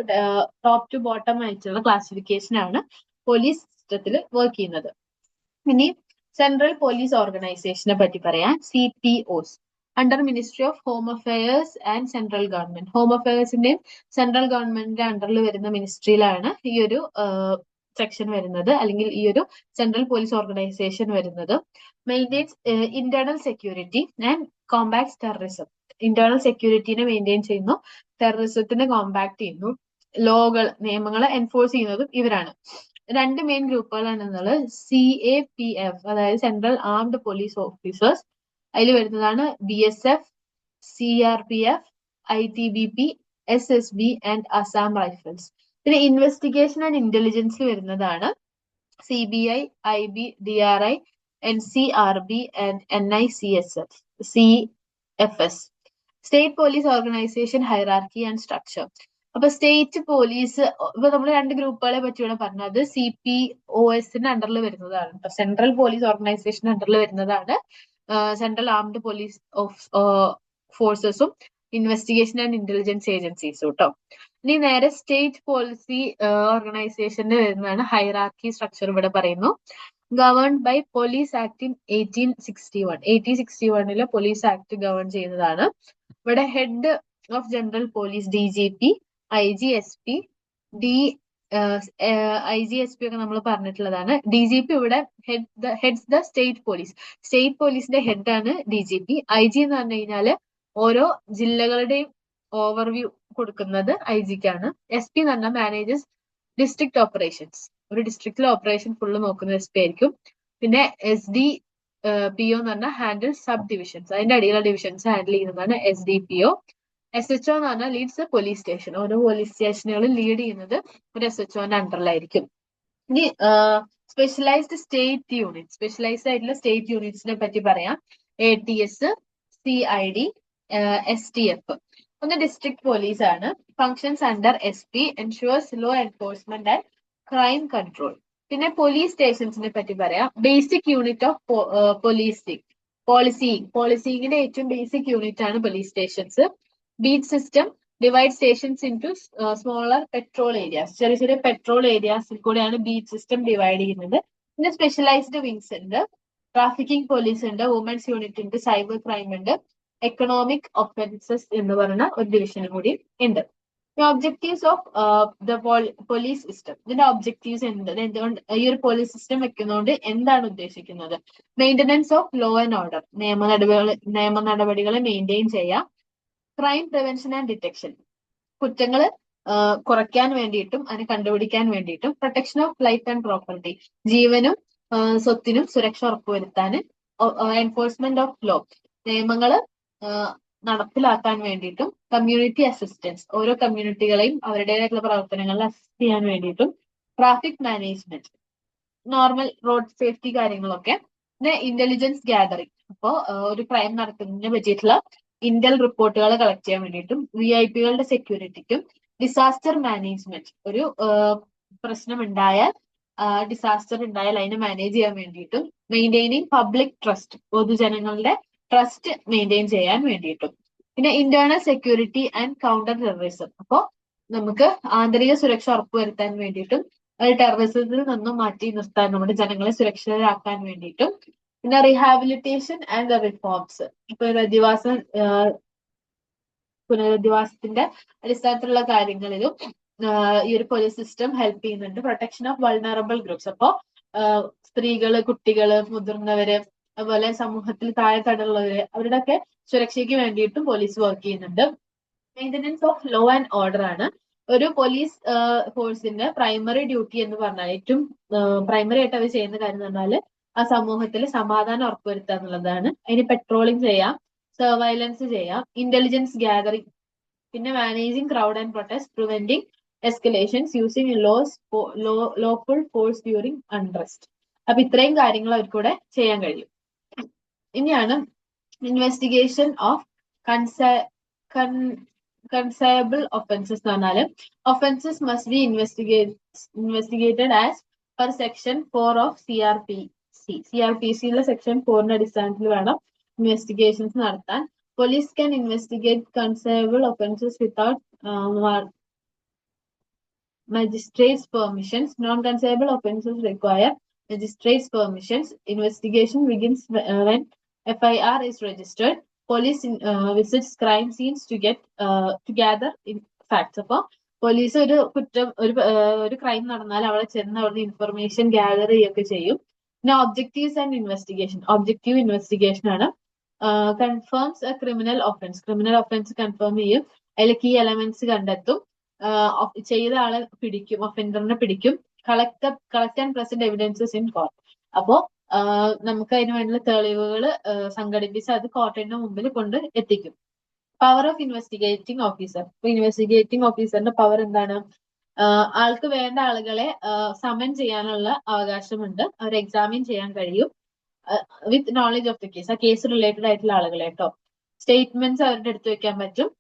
top two bottom ആയിട്ടുള്ള classification ആണ് police സിസ്റ്റത്തിൽ work ചെയ്യുന്നത്. ഇനി central police ഓർഗനൈസേഷനെ പറ്റി പറയാം. CPOs under ministry of home affairs and central government. Home അഫയേഴ്സിന്റെയും സെൻട്രൽ ഗവൺമെന്റിന്റെ അണ്ടറിൽ വരുന്ന മിനിസ്ട്രിയിലാണ് ഈ ഒരു സെക്ഷൻ വരുന്നത്, അല്ലെങ്കിൽ ഈ ഒരു സെൻട്രൽ പോലീസ് ഓർഗനൈസേഷൻ വരുന്നത്. Maintains internal security and compact terrorism. Internal സെക്യൂരിറ്റിനെ മെയിൻറ്റെയിൻ ചെയ്യുന്നു, ടെററിസത്തിനെ കോമ്പാക്ട് ചെയ്യുന്നു, നിയമങ്ങളെ എൻഫോഴ്സ് ചെയ്യുന്നതും ഇവരാണ്. രണ്ട് മെയിൻ ഗ്രൂപ്പുകളാണെന്നുള്ളത്. CAPF, അതായത് സെൻട്രൽ ആംഡ് പോലീസ് ഓഫീസേഴ്സ്. അതിൽ വരുന്നതാണ് BSF, CRPF, ITBP, SSB and Assam rifles. പിന്നെ ഇൻവെസ്റ്റിഗേഷൻ ആൻഡ് ഇന്റലിജൻസിൽ വരുന്നതാണ് CBI, IB, DRI, NCRB and NICSF, CFS. State police organisation hierarchy and structure. അപ്പൊ സ്റ്റേറ്റ് പോലീസ്, ഇപ്പൊ നമ്മൾ രണ്ട് ഗ്രൂപ്പുകളെ പറ്റിയാണ് പറഞ്ഞത്. CPOSന്റെ അണ്ടറിൽ വരുന്നതാണ്, സെൻട്രൽ പോലീസ് ഓർഗനൈസേഷൻ അണ്ടറിൽ വരുന്നതാണ് സെൻട്രൽ ആംഡ് പോലീസ് ഫോഴ്സസും ഇൻവെസ്റ്റിഗേഷൻ ആൻഡ് ഇന്റലിജൻസ് ഏജൻസീസും കേട്ടോ. ഇനി നേരെ സ്റ്റേറ്റ് പോളിസി ഓർഗനൈസേഷന് വരുന്നതാണ് ഹൈറാർക്കി സ്ട്രക്ചർ. ഇവിടെ പറയുന്നു governed by police act in 1861. 1861 police act govern ചെയ്യുന്നതാണ്. ഇവിടെ head of general police DGP, IG, SP, IG, SP ഒക്കെ നമ്മൾ പറഞ്ഞിട്ടുള്ളതാണ്. DGP ഇവിടെ heads the state police. State പോലീസിന്റെ ഹെഡ് ആണ് DGP. IG എന്ന് പറഞ്ഞു കഴിഞ്ഞാല് ഓരോ ജില്ലകളുടെയും ഓവർവ്യൂ കൊടുക്കുന്നത് IG-ക്കാണ്. SP എന്ന് പറഞ്ഞാൽ മാനേജസ് ഡിസ്ട്രിക്ട് ഓപ്പറേഷൻസ്. ഒരു ഡിസ്ട്രിക്റ്റിലെ ഓപ്പറേഷൻ ഫുള്ള് നോക്കുന്നത് SP ആയിരിക്കും. പിന്നെ SDPO എന്ന് പറഞ്ഞാൽ ഹാൻഡിൽ സബ് ഡിവിഷൻസ്, അതിന്റെ അടിയിലുള്ള ഡിവിഷൻസ് ഹാൻഡിൽ ചെയ്യുന്നതാണ് SDPO. SHO എന്ന് പറഞ്ഞാൽ ലീഡ്സ് പോലീസ് സ്റ്റേഷൻ. ഓരോ പോലീസ് സ്റ്റേഷനുകളും ലീഡ് ചെയ്യുന്നത് ഒരു SHOന്റെ അണ്ടറിലായിരിക്കും. ഇനി സ്പെഷ്യലൈസ്ഡ് സ്റ്റേറ്റ് യൂണിറ്റ്, സ്പെഷ്യലൈസ്ഡ് ആയിട്ടുള്ള സ്റ്റേറ്റ് യൂണിറ്റ്സിനെ പറ്റി പറയാം. ATS, CID, STF. ഒന്ന് ഡിസ്ട്രിക്ട് പോലീസ് ആണ്. Functions under SP, ensures law enforcement and crime control. പിന്നെ പോലീസ് സ്റ്റേഷൻസിനെ പറ്റി പറയാം. ബേസിക് യൂണിറ്റ് ഓഫ് പോളിസിങ്ങിന്റെ ഏറ്റവും ബേസിക് യൂണിറ്റ് ആണ് police stations. Beat system divide stations into smaller petrol areas. ചെറിയ ചെറിയ പെട്രോൾ ഏരിയാസിൽ കൂടെയാണ് ബീറ്റ് സിസ്റ്റം ഡിവൈഡ് ചെയ്യുന്നത്. പിന്നെ സ്പെഷ്യലൈസ്ഡ് വിങ്സ് ഉണ്ട്, ട്രാഫിക്കിംഗ് പോലീസ് ഉണ്ട്, വുമൻസ് യൂണിറ്റ് ഉണ്ട്, സൈബർ ക്രൈം ഉണ്ട്, എക്കണോമിക് ഒഫൻസസ് എന്ന് പറയുന്ന ഒരു ഡിവിഷനും കൂടി ഉണ്ട്. Objectives of the police system. ഇതിന്റെ ഒബ്ജക്റ്റീവ്സ് എന്തുകൊണ്ട് ഈ ഒരു പോലീസ് സിസ്റ്റം വെക്കുന്നതുകൊണ്ട് എന്താണ് ഉദ്ദേശിക്കുന്നത്? Maintenance of law and order, നിയമ നടപടികളെ മെയിൻറ്റെയിൻ ചെയ്യാം. ക്രൈം പ്രിവെൻഷൻ ആൻഡ് ഡിറ്റക്ഷൻ, കുറ്റങ്ങൾ കുറയ്ക്കാൻ വേണ്ടിയിട്ടും അതിനെ കണ്ടുപിടിക്കാൻ വേണ്ടിയിട്ടും. Protection of life and property, ജീവനും സ്വത്തിനും സുരക്ഷ ഉറപ്പുവരുത്താൻ. എൻഫോഴ്സ്മെന്റ് ഓഫ് ലോ, നിയമങ്ങള് നടപ്പിലാക്കാൻ വേണ്ടിയിട്ടും കമ്മ്യൂണിറ്റി അസിസ്റ്റൻസ്, ഓരോ കമ്മ്യൂണിറ്റികളെയും അവരുടേതായിട്ടുള്ള പ്രവർത്തനങ്ങളിൽ അസിസ്റ്റ് ചെയ്യാൻ വേണ്ടിയിട്ടും traffic management, normal road safety കാര്യങ്ങളൊക്കെ, പിന്നെ ഇന്റലിജൻസ് ഗ്യാതറിംഗ്, അപ്പോ ഒരു ക്രൈം നടത്തുന്നതിനെ പറ്റിയിട്ടുള്ള ഇന്റൽ റിപ്പോർട്ടുകൾ കളക്ട് ചെയ്യാൻ വേണ്ടിയിട്ടും VIP-കളുടെ സെക്യൂരിറ്റിക്കും, ഡിസാസ്റ്റർ മാനേജ്മെന്റ്, ഒരു പ്രശ്നം ഉണ്ടായാൽ ഡിസാസ്റ്റർ ഉണ്ടായാൽ അതിനെ മാനേജ് ചെയ്യാൻ വേണ്ടിയിട്ടും, മെയിൻറ്റെയിനിങ് പബ്ലിക് ട്രസ്റ്റ്, പൊതുജനങ്ങളുടെ ട്രസ്റ്റ് മെയിൻറ്റെയിൻ ചെയ്യാൻ വേണ്ടിയിട്ടും, പിന്നെ internal security and counter terrorism, അപ്പോ നമുക്ക് ആന്തരിക സുരക്ഷ ഉറപ്പുവരുത്താൻ വേണ്ടിയിട്ടും ടെററിസത്തിൽ നിന്നും മാറ്റി നിർത്താൻ, നമ്മുടെ ജനങ്ങളെ സുരക്ഷിതരാക്കാൻ വേണ്ടിയിട്ടും, പിന്നെ റീഹാബിലിറ്റേഷൻ ആൻഡ് റിഫോംസ്, ഇപ്പൊ പുനരധിവാസത്തിന്റെ അടിസ്ഥാനത്തിലുള്ള കാര്യങ്ങളിലും ഈ ഒരു പോലീസ് സിസ്റ്റം ഹെൽപ്പ് ചെയ്യുന്നുണ്ട്. പ്രൊട്ടക്ഷൻ ഓഫ് വൾണറബിൾ ഗ്രൂപ്പ്സ്, അപ്പോ സ്ത്രീകള്, കുട്ടികള്, മുതിർന്നവര്, അതുപോലെ സമൂഹത്തിൽ താഴെത്തട്ടുള്ളവര്, അവരുടെയൊക്കെ സുരക്ഷയ്ക്ക് വേണ്ടിയിട്ടും പോലീസ് വർക്ക് ചെയ്യുന്നുണ്ട്. Maintenance of law and order ആണ് ഒരു പോലീസ് ഫോഴ്സിന്റെ പ്രൈമറി ഡ്യൂട്ടി എന്ന് പറഞ്ഞാൽ, ഏറ്റവും പ്രൈമറി ആയിട്ട് അവർ ചെയ്യുന്ന കാര്യം എന്ന് പറഞ്ഞാൽ ആ സമൂഹത്തിൽ സമാധാനം ഉറപ്പുവരുത്തുക എന്നുള്ളതാണ്. അതിന് പെട്രോളിംഗ് ചെയ്യാം, സർവൈലൻസ് ചെയ്യാം, ഇന്റലിജൻസ് ഗ്യാതറിംഗ്, പിന്നെ managing crowd and protest, preventing escalations, using lawful force during unrest. അപ്പൊ ഇത്രയും കാര്യങ്ങൾ അവർക്കൂടെ ചെയ്യാൻ കഴിയും. ഇനിയാണ് ഇൻവെസ്റ്റിഗേഷൻ ഓഫ് കൺസയബിൾ ഒഫൻസസ് എന്ന് പറഞ്ഞാല്, offences must be investigated as per section 4 of CRPC section 4 അടിസ്ഥാനത്തിൽ വേണം ഇൻവെസ്റ്റിഗേഷൻസ് നടത്താൻ. Police can investigate cognisable offences without magistrates permissions. Non-consayable offences require magistrates permissions. Investigation begins when FIR is registered. Police visits crime scenes to gather facts. അപ്പോൾ police ഒരു കുറ്റം, ഒരു crime നടന്നാൽ അവിടെ ചെന്ന് അവിടെ ഇൻഫർമേഷൻ ഗ്യാദർ ചെയ്യുകയൊക്കെ ചെയ്യും. പിന്നെ objectives and investigation, objective investigation ആണ്. Confirms a criminal offence confirm ചെയ്യും, അതിൽ കീ എലമെന്റ്സ് കണ്ടെത്തും, ചെയ്ത ആളെ പിടിക്കും, ഒഫൻഡറിനെ പിടിക്കും, collect and present evidences in court. അപ്പോ നമുക്ക് അതിന് വേണ്ടിയുള്ള തെളിവുകൾ സംഘടിപ്പിച്ച് അത് കോർട്ടിന്റെ മുമ്പിൽ കൊണ്ട് എത്തിക്കും. പവർ ഓഫ് ഇൻവെസ്റ്റിഗേറ്റിംഗ് ഓഫീസർ, ഇപ്പൊ ഇൻവെസ്റ്റിഗേറ്റിംഗ് ഓഫീസറിന്റെ പവർ എന്താണ്? ആൾക്ക് വേണ്ട ആളുകളെ സമൻ ചെയ്യാനുള്ള അവകാശമുണ്ട്, അവർ എക്സാമിൻ ചെയ്യാൻ കഴിയും with knowledge of the case, ആ കേസ് റിലേറ്റഡ് ആയിട്ടുള്ള ആളുകളെ കേട്ടോ. സ്റ്റേറ്റ്മെന്റ്സ് അവരുടെ അടുത്ത് വെക്കാൻ പറ്റും,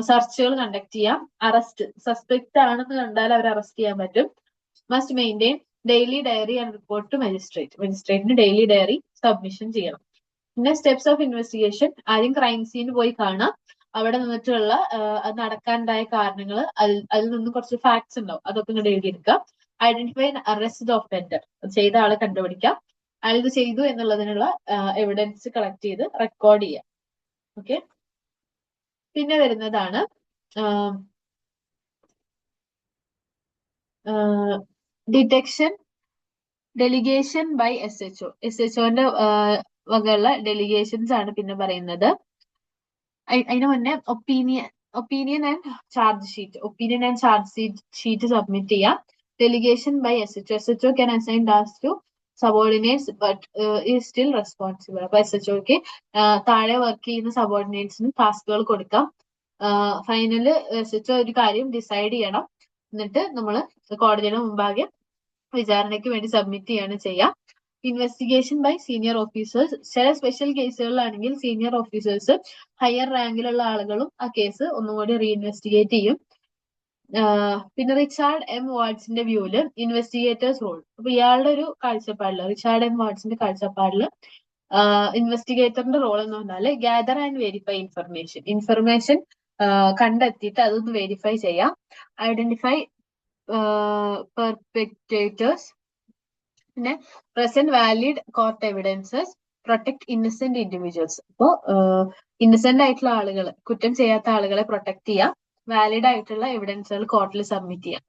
സെർച്ചുകൾ കണ്ടക്ട് ചെയ്യാം, അറസ്റ്റ്, സസ്പെക്ട് ആണെന്ന് കണ്ടാൽ അവർ അറസ്റ്റ് ചെയ്യാൻ പറ്റും. Must maintain daily diary and report to മജിസ്ട്രേറ്റിന് ഡെയിലി ഡയറി സബ്മിഷൻ ചെയ്യണം. പിന്നെ സ്റ്റെപ്സ് ഓഫ് ഇൻവെസ്റ്റിഗേഷൻ, ആദ്യം ക്രൈം സീൻ പോയി കാണാം, അവിടെ നിന്നിട്ടുള്ള അത് നടക്കാനുണ്ടായ കാരണങ്ങൾ, അതിൽ നിന്ന് കുറച്ച് ഫാക്ട്സ് ഉണ്ടാവും, അതൊക്കെ ഇങ്ങോട്ട് എഴുതിയെടുക്കാം. ഐഡന്റിഫൈ അറസ്റ്റ് ദ ഒഫൻഡർ, ചെയ്ത ആളെ കണ്ടുപിടിക്കാം, അയാൾ ഇത് ചെയ്തു എന്നുള്ളതിനുള്ള എവിഡൻസ് കളക്ട് ചെയ്ത് റെക്കോർഡ് ചെയ്യാം. ഓക്കെ, പിന്നെ വരുന്നതാണ് ഡിറ്റക്ഷൻ ഡെലിഗേഷൻ ബൈ SHOന്റെ വകയുള്ള ഡെലിഗേഷൻസ് ആണ് പിന്നെ പറയുന്നത്. അതിന് മുന്നേ opinion and charge sheet submit ചെയ്യാം. Delegation by SHO can assign task to subordinates but is still responsible. അപ്പൊ SHOക്ക് താഴെ വർക്ക് ചെയ്യുന്ന സബോർഡിനേറ്റ്സിന് ടാസ്കുകൾ കൊടുക്കാം. ഫൈനല് SHO ഒരു കാര്യം ഡിസൈഡ് ചെയ്യണം, എന്നിട്ട് നമ്മൾ കോടതിയുടെ മുമ്പാകെ വിചാരണയ്ക്ക് വേണ്ടി സബ്മിറ്റ് ചെയ്യാണ് ചെയ്യാം. ഇൻവെസ്റ്റിഗേഷൻ ബൈ സീനിയർ ഓഫീസേഴ്സ്, ചില സ്പെഷ്യൽ കേസുകളിലാണെങ്കിൽ സീനിയർ ഓഫീസേഴ്സ് ഹയർ റാങ്കിലുള്ള ആളുകളും ആ കേസ് ഒന്നുകൂടി റീഇൻവെസ്റ്റിഗേറ്റ് ചെയ്യും. പിന്നെ റിച്ചാർഡ് M. വാട്സിന്റെ വ്യൂവില് ഇൻവെസ്റ്റിഗേറ്റേഴ്സ് റോൾ, അപ്പൊ ഇയാളുടെ ഒരു കാഴ്ചപ്പാടില്, റിച്ചാർഡ് M. വാട്സിന്റെ കാഴ്ചപ്പാടില് ഇൻവെസ്റ്റിഗേറ്ററിന്റെ റോൾ എന്ന് പറഞ്ഞാല് ഗ്യാദർ ആൻഡ് വെരിഫൈ ഇൻഫർമേഷൻ കണ്ടെത്തിയിട്ട് അതൊന്ന് വെരിഫൈ ചെയ്യാം, ഐഡന്റിഫൈ പെർപെക്ട്രേറ്റേഴ്സ്, പിന്നെ present valid court evidences, protect Innocent individuals. അപ്പോ ഇന്നസെന്റ് ആയിട്ടുള്ള ആളുകൾ, കുറ്റം ചെയ്യാത്ത ആളുകളെ പ്രൊട്ടക്ട് ചെയ്യാം, വാലിഡ് ആയിട്ടുള്ള എവിഡൻസുകൾ കോർട്ടിൽ സബ്മിറ്റ് ചെയ്യാം.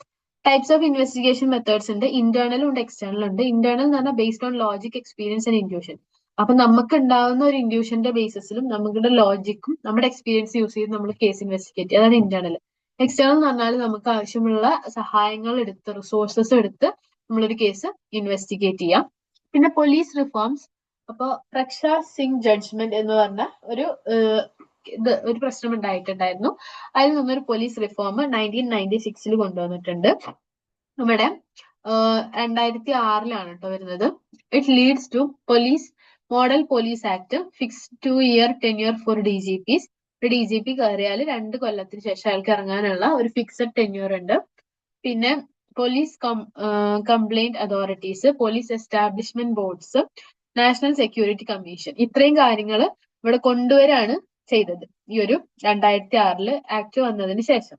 ടൈപ്സ് ഓഫ് ഇൻവെസ്റ്റിഗേഷൻ മെത്തേഡ്സ് ഉണ്ട്, ഇന്റേണലും ഉണ്ട് എക്സ്റ്റേണലും ഉണ്ട്. ഇന്റേണൽ എന്ന് പറഞ്ഞാൽ based on logic, experience and induction. അപ്പൊ നമുക്ക് ഉണ്ടാവുന്ന ഒരു ഇൻഡ്യൂഷന്റെ ബേസിസിലും നമ്മുടെ ലോജിക്കും നമ്മുടെ എക്സ്പീരിയൻസ് യൂസ് ചെയ്ത് നമ്മൾ കേസ് ഇൻവെസ്റ്റിഗേറ്റ് ചെയ്യുക, അതാണ് ഇന്റേണൽ. എക്സ്റ്റേണൽ എന്ന് പറഞ്ഞാൽ നമുക്ക് ആവശ്യമുള്ള സഹായങ്ങൾ എടുത്ത്, റിസോഴ്സസ് എടുത്ത് നമ്മളൊരു കേസ് ഇൻവെസ്റ്റിഗേറ്റ് ചെയ്യാം. പിന്നെ പോലീസ് റിഫോംസ്, അപ്പൊ പ്രക്ഷാ സിംഗ് ജഡ്ജ്മെന്റ് എന്ന് പറഞ്ഞ ഒരു ഇത് ഒരു പ്രശ്നം ഉണ്ടായിട്ടുണ്ടായിരുന്നു. അതിൽ നിന്നൊരു പോലീസ് റിഫോം 1996 കൊണ്ടുവന്നിട്ടുണ്ട്. ഇവിടെ 2006 കേട്ടോ വരുന്നത്. It leads to police model police act, fix 2-year tenure for DGPs. ഒരു DGP കയറിയാൽ 2 കൊല്ലത്തിന് ശേഷം അയാൾക്ക് ഇറങ്ങാനുള്ള ഒരു ഫിക്സഡ് ടെന്യൂർ ഉണ്ട്. പിന്നെ police complaint authorities, police establishment boards, national security commission, ഇത്രയും കാര്യങ്ങൾ ഇവിടെ കൊണ്ടുവരാണ് ചെയ്തത് ഈ ഒരു 2006 ആക്ട് വന്നതിന് ശേഷം.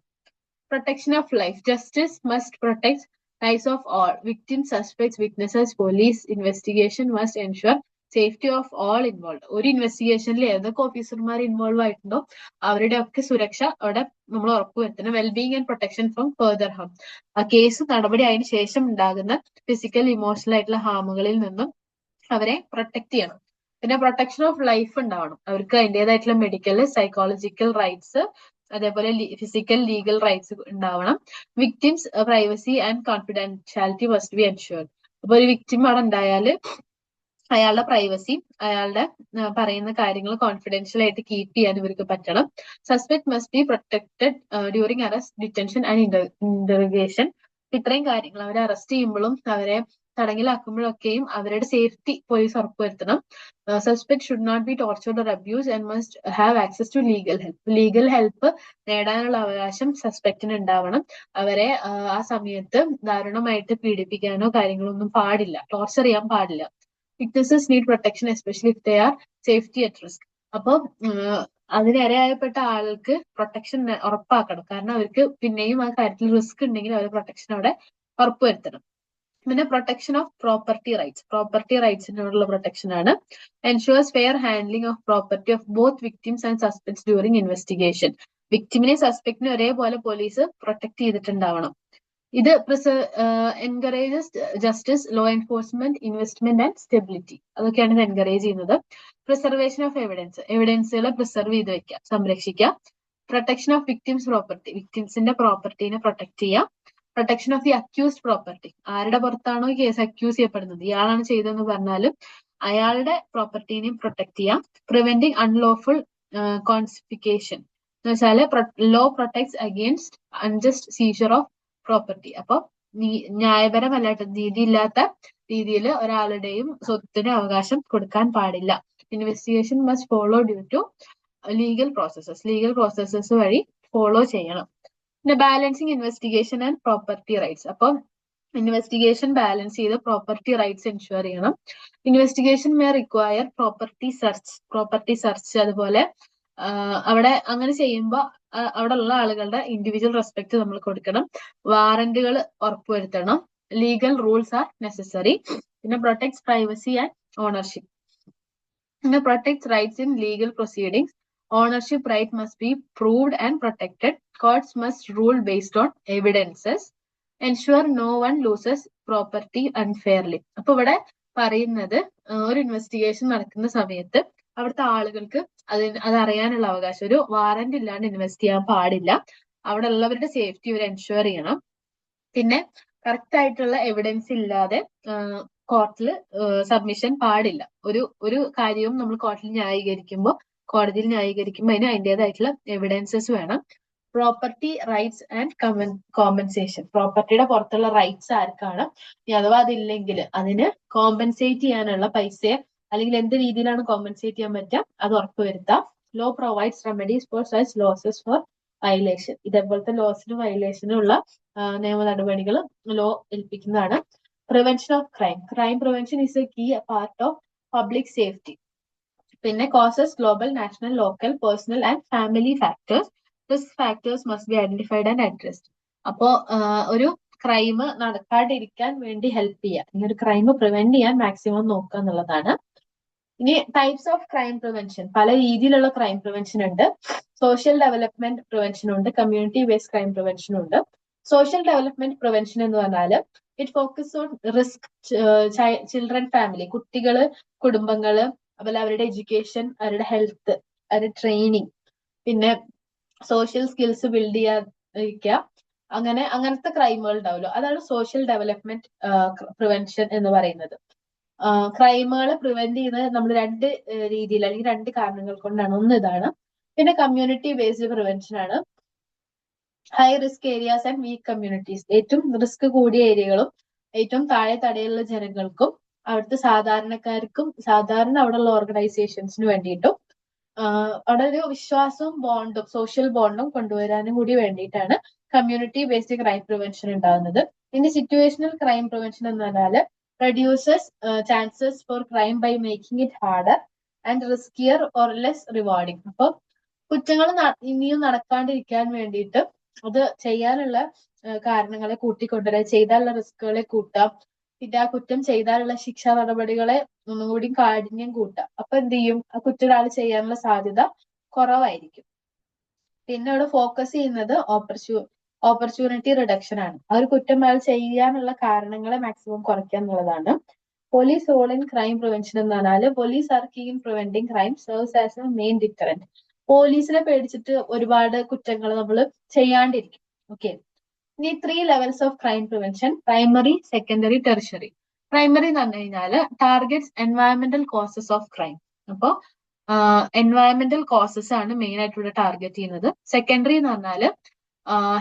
Protection of life, justice must protect lifes of all victims, suspects, witnesses, police investigation must ensure safety of all involve. ഒരു ഇൻവെസ്റ്റിഗേഷനിൽ ഏതൊക്കെ ഓഫീസർമാർ ഇൻവോൾവ് ആയിട്ടുണ്ടോ അവരുടെ ഒക്കെ സുരക്ഷ അവിടെ നമ്മൾ ഉറപ്പുവരുത്തണം. Wellbeing and protection from further harm, ആ കേസ് നടപടി അതിന് ശേഷം ഉണ്ടാകുന്ന ഫിസിക്കൽ ഇമോഷണൽ ആയിട്ടുള്ള ഹാമുകളിൽ നിന്നും അവരെ പ്രൊട്ടക്ട് ചെയ്യണം. പിന്നെ പ്രൊട്ടക്ഷൻ ഓഫ് ലൈഫ് ഉണ്ടാവണം. അവർക്ക് അതിൻ്റെതായിട്ടുള്ള മെഡിക്കൽ, സൈക്കോളജിക്കൽ റൈറ്റ്സ്, അതേപോലെ ഫിസിക്കൽ, ലീഗൽ റൈറ്റ്സ് ഉണ്ടാവണം. Victims privacy and confidentiality must be ensured. അപ്പൊ ഒരു വിക്ടിം അവിടെ ഉണ്ടായാല് അയാളുടെ പ്രൈവസി, അയാളുടെ പറയുന്ന കാര്യങ്ങൾ കോൺഫിഡൻഷ്യൽ ആയിട്ട് കീപ്പ് ചെയ്യാൻ ഇവർക്ക് പറ്റണം. Suspect must be protected during arrest, detention and interrogation. ഇത്രയും കാര്യങ്ങൾ അവരെ അറസ്റ്റ് ചെയ്യുമ്പോഴും അവരെ തടങ്കിലാക്കുമ്പോഴൊക്കെയും അവരുടെ സേഫ്റ്റി പോലീസ് ഉറപ്പുവരുത്തണം. Suspect should not be tortured or abuse and must have access to legal help. Legal help നേടാനുള്ള അവകാശം സസ്പെക്റ്റിന് ഉണ്ടാവണം. അവരെ ആ സമയത്ത് ദാരുണമായിട്ട് പീഡിപ്പിക്കാനോ കാര്യങ്ങളൊന്നും പാടില്ല, ടോർച്ചർ ചെയ്യാൻ പാടില്ല. Witnesses need protection especially if they are safety at risk. അപ്പോൾ അതിനിരയായപ്പെട്ട ആൾക്ക് പ്രൊട്ടക്ഷൻ ഉറപ്പാക്കണം. കാരണം അവർക്ക് പിന്നെയും ആ കാര്യത്തിൽ റിസ്ക് ഉണ്ടെങ്കിൽ അവരെ പ്രൊട്ടക്ഷൻ അവിടെ ഉറപ്പുവരുത്തണം. പിന്നെ protection of property rights, property റൈറ്റ്സിനോടുള്ള പ്രൊട്ടക്ഷൻ ആണ്. Ensures fair handling of property of both victims and suspects during investigation. വിക്ടിമിനെ സസ്പെക്ടിനെ ഒരേപോലെ പോലീസ് പ്രൊട്ടക്ട് ചെയ്തിട്ടുണ്ടാവണം. ഇത് encourages justice, law enforcement, investment and stability, അതൊക്കെയാണ് ഇത് എൻകറേജ് ചെയ്യുന്നത്. പ്രിസർവേഷൻ ഓഫ് എവിഡൻസ്, എവിഡൻസുകളെ പ്രിസർവ് ചെയ്ത് വെക്കുക, സംരക്ഷിക്കുക. പ്രൊട്ടക്ഷൻ ഓഫ് വിക്ടിംസ് പ്രോപ്പർട്ടി, വിക്ടിംസിന്റെ പ്രോപ്പർട്ടീനെ പ്രൊട്ടക്ട് ചെയ്യുക. Protection of the accused property, ആരുടെ പുറത്താണോ കേസ് അക്യൂസ് ചെയ്യപ്പെടുന്നത്, ഇയാളാണ് ചെയ്തതെന്ന് പറഞ്ഞാലും അയാളുടെ പ്രോപ്പർട്ടീനെയും പ്രൊട്ടക്ട് ചെയ്യാം. പ്രിവെന്റിങ് അൺലോഫുൾ കോൺഫിസ്കേഷൻ എന്ന് വെച്ചാല് law protects against unjust seizure of property. അപ്പൊ ന്യായപരമല്ലാത്ത, നീതിയില്ലാത്ത രീതിയിൽ ഒരാളുടെയും സ്വത്തിന് അവകാശം കൊടുക്കാൻ പാടില്ല. Investigation must follow due to legal processes, legal processes വഴി ഫോളോ ചെയ്യണം. പിന്നെ balancing investigation and property rights. അപ്പം ഇൻവെസ്റ്റിഗേഷൻ ബാലൻസ് ചെയ്ത് പ്രോപ്പർട്ടി റൈറ്റ്സ് എൻഷുർ ചെയ്യണം. Investigation may require property search. അതുപോലെ അവിടെ അങ്ങനെ ചെയ്യുമ്പോൾ അവിടെ ഉള്ള ആളുകളുടെ ഇൻഡിവിജ്വൽ റെസ്പെക്ട് നമ്മൾ കൊടുക്കണം. വാറന്റുകൾ ഉറപ്പുവരുത്തണം. Legal rules R necessary. പിന്നെ പ്രൊട്ടക്ട്സ് പ്രൈവസി ആൻഡ് ഓണർഷിപ്പ്. പിന്നെ protects rights in legal proceedings. Ownership right must be proved and protected. Courts must rule based on evidences. Ensure no one loses property unfairly. അപ്പൊ ഇവിടെ പറയുന്നത് ഒരു investigation നടക്കുന്ന സമയത്ത് അവിടുത്തെ ആളുകൾക്ക് അത് അറിയാനുള്ള അവകാശം, ഒരു വാറന്റ് ഇല്ലാണ്ട് ഇൻവെസ്റ്റ് ചെയ്യാൻ പാടില്ല. അവിടെ ഉള്ളവരുടെ സേഫ്റ്റി ഇവർ എൻഷുർ ചെയ്യണം. പിന്നെ കറക്റ്റ് ആയിട്ടുള്ള എവിഡൻസ് ഇല്ലാതെ കോർട്ടിൽ സബ്മിഷൻ പാടില്ല. ഒരു കാര്യവും നമ്മൾ കോടതിയിൽ ന്യായീകരിക്കുമ്പോൾ അതിന് അതിൻ്റെതായിട്ടുള്ള എവിഡൻസസ് വേണം. പ്രോപ്പർട്ടി റൈറ്റ്സ് ആൻഡ് കോമ്പൻസേഷൻ, പ്രോപ്പർട്ടിയുടെ പുറത്തുള്ള റൈറ്റ്സ് ആർക്കാണ്, അഥവാ അതില്ലെങ്കിൽ അതിന് കോമ്പൻസേറ്റ് ചെയ്യാനുള്ള പൈസയെ അല്ലെങ്കിൽ എന്ത് രീതിയിലാണ് കോമ്പൻസേറ്റ് ചെയ്യാൻ പറ്റുക അത് ഉറപ്പുവരുത്താം. Law provides remedies for such losses for violation. ഇതേപോലത്തെ ലോസിനും വയലേഷനും ഉള്ള നിയമ നടപടികൾ ലോ ഏൽപ്പിക്കുന്നതാണ്. Prevention of crime, crime prevention is a key part of public safety. പിന്നെ causes, global, national, local, personal and family factors. Risk factors must be identified and addressed. അപ്പോ ഒരു ക്രൈം നടക്കാണ്ടിരിക്കാൻ വേണ്ടി ഹെൽപ്പ് ചെയ്യുക, ഇനി ഒരു ക്രൈം പ്രിവെന്റ് ചെയ്യാൻ maximum നോക്കുക എന്നുള്ളതാണ്. ഇനി ടൈപ്സ് ഓഫ് ക്രൈം പ്രിവെൻഷൻ, പല രീതിയിലുള്ള ക്രൈം പ്രിവെൻഷൻ ഉണ്ട്. സോഷ്യൽ ഡെവലപ്മെന്റ് പ്രിവെൻഷൻ ഉണ്ട്, കമ്മ്യൂണിറ്റി ബേസ്ഡ് ക്രൈം പ്രിവെൻഷൻ ഉണ്ട്. സോഷ്യൽ ഡെവലപ്മെന്റ് പ്രിവെൻഷൻ എന്ന് പറഞ്ഞാൽ it focus on risk children, family, കുട്ടികള്, കുടുംബങ്ങള്, അതുപോലെ അവരുടെ എഡ്യൂക്കേഷൻ, അവരുടെ ഹെൽത്ത്, അവരുടെ ട്രെയിനിങ്, പിന്നെ സോഷ്യൽ സ്കിൽസ് ബിൽഡ് ചെയ്യാതിരിക്കുക, അങ്ങനത്തെ ക്രൈമുകൾ ഉണ്ടാവുമല്ലോ, അതാണ് സോഷ്യൽ ഡെവലപ്മെന്റ് പ്രിവെൻഷൻ എന്ന് പറയുന്നത്. ക്രൈമുകൾ പ്രിവെന്റ് ചെയ്യുന്നത് നമ്മൾ രണ്ട് രീതിയിൽ അല്ലെങ്കിൽ രണ്ട് കാരണങ്ങൾ കൊണ്ടാണ്. ഒന്ന് ഇതാണ്. പിന്നെ കമ്മ്യൂണിറ്റി ബേസ്ഡ് പ്രിവെൻഷൻ ആണ്. High risk areas and week communities, ഏറ്റവും റിസ്ക് കൂടിയ ഏരിയകളും ഏറ്റവും താഴെ തടയുള്ള ജനങ്ങൾക്കും അവിടുത്തെ സാധാരണക്കാർക്കും സാധാരണ അവിടെയുള്ള ഓർഗനൈസേഷൻസിന് വേണ്ടിയിട്ടും അവിടെ ഒരു വിശ്വാസവും ബോണ്ടും സോഷ്യൽ ബോണ്ടും കൊണ്ടുവരാനും കൂടി വേണ്ടിയിട്ടാണ് കമ്മ്യൂണിറ്റി ബേസ്ഡ് ക്രൈം പ്രിവെൻഷൻ ഉണ്ടാകുന്നത്. ഇനി സിറ്റുവേഷണൽ ക്രൈം പ്രിവെൻഷൻ എന്ന് പറഞ്ഞാൽ reduces chances for crime by making it harder and riskier or less rewarding. അപ്പൊ കുറ്റങ്ങൾ ഇനിയും നടക്കാണ്ടിരിക്കാൻ വേണ്ടിയിട്ട് അത് ചെയ്യാനുള്ള കാരണങ്ങളെ കൂട്ടിക്കൊണ്ടുവരാം, ചെയ്താലുള്ള റിസ്കുകളെ കൂട്ടാം, പിന്നെ ആ കുറ്റം ചെയ്താലുള്ള ശിക്ഷാ നടപടികളെ ഒന്നുകൂടി കാഠിന്യം കൂട്ടാം. അപ്പൊ എന്ത് ചെയ്യും, ആ കുറ്റം ഒരാൾ ചെയ്യാനുള്ള സാധ്യത കുറവായിരിക്കും. പിന്നെ അവിടെ ഫോക്കസ് ചെയ്യുന്നത് ഓപ്പർച്യൂണിറ്റി റിഡക്ഷൻ ആണ്. ആ ഒരു കുറ്റം അയാൾ ചെയ്യാനുള്ള കാരണങ്ങളെ മാക്സിമം കുറയ്ക്കുക എന്നുള്ളതാണ്. Police role in crime prevention എന്ന് പറഞ്ഞാൽ police are key in preventing crime serves as a main deterrent. പോലീസിനെ പേടിച്ചിട്ട് ഒരുപാട് കുറ്റങ്ങൾ നമ്മൾ ചെയ്യാണ്ടിരിക്കും. ഓക്കെ, ഇനി 3 levels of crime prevention: primary, secondary, tertiary. Primary എന്ന് പറഞ്ഞു കഴിഞ്ഞാൽ targets environmental causes of crime. അപ്പോൾ എൻവയറമെന്റൽ കോസസ് ആണ് മെയിൻ ആയിട്ട് ഇവിടെ ടാർഗറ്റ് ചെയ്യുന്നത്. സെക്കൻഡറി എന്ന് പറഞ്ഞാൽ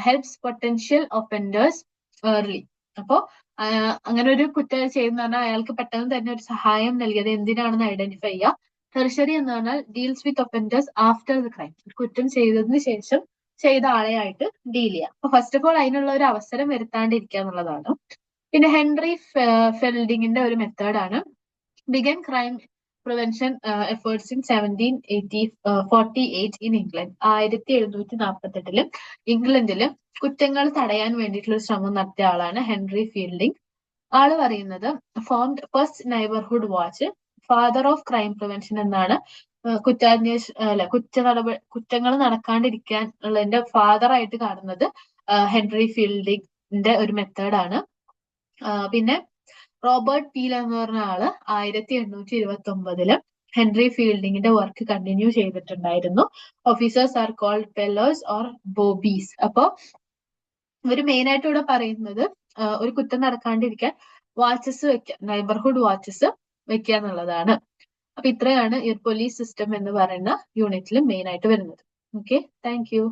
ഹെൽപ്സ് പൊട്ടൻഷ്യൽ ഒഫൻഡേഴ്സ് ഏർലി. അപ്പോൾ അങ്ങനെ ഒരു കുറ്റം ചെയ്യുന്ന പറഞ്ഞാൽ അയാൾക്ക് പെട്ടെന്ന് തന്നെ ഒരു സഹായം നൽകിയത് എന്തിനാണെന്ന് ഐഡന്റിഫൈ ചെയ്യുക. ടെറിഷറി എന്ന് പറഞ്ഞാൽ deals with offenders after the crime, കുറ്റം ചെയ്തതിന് ശേഷം ചെയ്ത ആളെയായിട്ട് ഡീൽ ചെയ്യാം. അപ്പൊ ഫസ്റ്റ് ഓഫ് ഓൾ അതിനുള്ള ഒരു അവസരം വരുത്താണ്ടിരിക്കുക എന്നുള്ളതാണ്. പിന്നെ ഹെൻറി ഫെൽഡിങ്ങിന്റെ ഒരു മെത്തേഡാണ് began crime prevention efforts in 1748 in England. 1748 ഇംഗ്ലണ്ടില് കുറ്റങ്ങൾ തടയാൻ വേണ്ടിയിട്ടുള്ള ഒരു ശ്രമം നടത്തിയ ആളാണ് ഹെൻറി ഫീൽഡിംഗ്. ആള് പറയുന്നത് formed first neighbourhood watch, father of crime prevention എന്നാണ് കുറ്റങ്ങൾ നടക്കാണ്ടിരിക്കാൻ ഉള്ളതിന്റെ ഫാദർ ആയിട്ട് കാണുന്നത് ഹെൻറി ഫീൽഡിങ്ങിന്റെ ഒരു മെത്തേഡാണ്. പിന്നെ റോബർട്ട് പീൽ എന്ന് പറഞ്ഞ ആള് 1829 ഹെൻറി ഫീൽഡിങ്ങിന്റെ വർക്ക് കണ്ടിന്യൂ ചെയ്തിട്ടുണ്ടായിരുന്നു. Officers are called fellows or bobbies. അപ്പോ ഇവര് മെയിൻ ആയിട്ട് ഇവിടെ പറയുന്നത് ഒരു കുറ്റം നടക്കാണ്ടിരിക്കാൻ വാച്ചസ് വെക്കുക, നൈബർഹുഡ് വാച്ചസ് വെക്കുക എന്നുള്ളതാണ്. അപ്പൊ ഇത്രയാണ് ഈ പോലീസ് സിസ്റ്റം എന്ന് പറയുന്ന യൂണിറ്റിൽ മെയിൻ ആയിട്ട് വരുന്നത്. Okay, thank you.